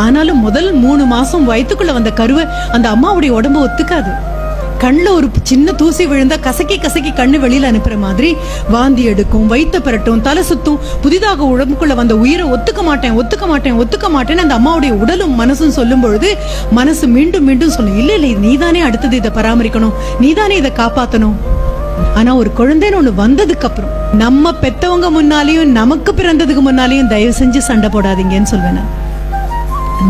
ஆனாலும் முதல் 3 மாசம் வயிற்றுக்குள்ள வந்த கருவை அந்த அம்மாவுடைய உடம்பு ஒத்துக்காது. கண்ணுல ஒரு சின்ன தூசி விழுந்தா கசக்கி கசக்கி கண்ணு வெளியில அனுப்புற மாதிரி வாந்தி எடுக்கும், வயிற்று பெரட்டும், தலை சுத்தும். புதிதாக உடம்புக்குள்ள வந்த உயிரை ஒத்துக்க மாட்டேன் ஒத்துக்க மாட்டேன் ஒத்துக்க மாட்டேன்னு அந்த அம்மாவுடைய உடலும் மனசும் சொல்லும் பொழுது மனசு மீண்டும் மீண்டும் சொல்லும், இல்ல இல்ல நீதானே அடுத்தது இதை பராமரிக்கணும், நீதானே இதை காப்பாத்தணும். ஆனா ஒரு குழந்தைன்னு ஒண்ணு வந்ததுக்கு அப்புறம் நம்ம பெத்தவங்க முன்னாலேயும் நமக்கு பிறந்ததுக்கு முன்னாலேயும் தயவு செஞ்சு சண்டை போடாதீங்கன்னு சொல்வேன்.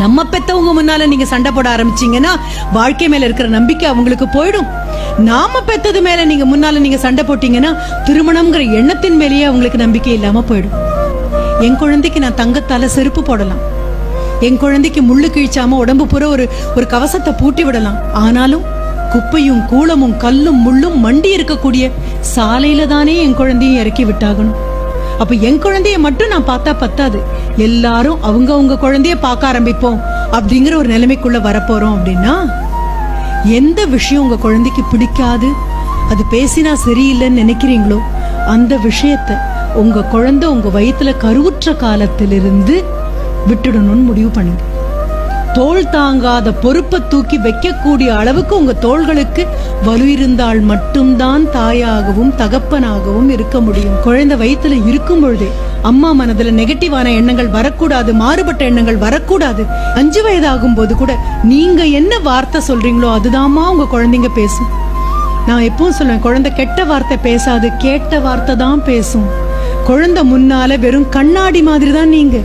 நம்ம பெத்தவங்க முன்னால நீங்க சண்டை போட ஆரம்பிச்சீங்கன்னா வாழ்க்கை மேல இருக்கிற நம்பிக்கை அவங்களுக்கு போயிடும். நாம பெத்தது மேல நீங்க முன்னால நீங்க சண்டை போட்டீங்கன்னா திருமணம்ங்கிற எண்ணத்தின் மேலேயே அவங்களுக்கு நம்பிக்கை இல்லாம போயிடும். என் குழந்தைக்கு நான் தங்கத்தால செருப்பு போடலாம், என் குழந்தைக்கு முள்ளு கிழிச்சாம உடம்பு பூரா ஒரு கவசத்தை பூட்டி விடலாம். ஆனாலும் குப்பையும் கூளமும் கல்லும் முள்ளும் மண்டி இருக்கக்கூடிய சாலையில தானே என் குழந்தையும் இறக்கி விட்டாகணும். அப்ப என் குழந்தைய மட்டும் நான் பார்த்தா பத்தாது, எல்லாரும் அவங்க குழந்தைய பார்க்க ஆரம்பிப்போம் அப்படிங்கிற ஒரு நிலைமைக்குள்ள வரப்போறோம். அப்படின்னா எந்த விஷயம் உங்க குழந்தைக்கு பிடிக்காது, அது பேசினா சரியில்லைன்னு நினைக்கிறீங்களோ அந்த விஷயத்த உங்க குழந்தை உங்க வயிற்றுல கருவுற்ற காலத்திலிருந்து விட்டுடணும்னு முடிவு பண்ணுங்க. தோள் தாங்காத பொறுப்பை தூக்கி வைக்கக்கூடிய அளவுக்கு உங்க தோள்களுக்கு வலு இருந்தால் மட்டும்தான் தாயாகவும் தகப்பனாகவும் இருக்க முடியும். குழந்தை வயிற்றுல இருக்கும் பொழுதே அம்மா மனதுல நெகட்டிவான எண்ணங்கள் வரக்கூடாது, மாறுபட்ட எண்ணங்கள் வரக்கூடாது. 5 வயதாகும் போது கூட நீங்க என்ன வார்த்தை சொல்றீங்களோ அதுதாம்மா உங்க குழந்தைங்க பேசும். நான் எப்பவும் சொல்லுவேன், குழந்தை கெட்ட வார்த்தை பேசாது, கேட்ட வார்த்தை தான் பேசும். குழந்தை முன்னால வெறும் கண்ணாடி மாதிரி தான் நீங்க.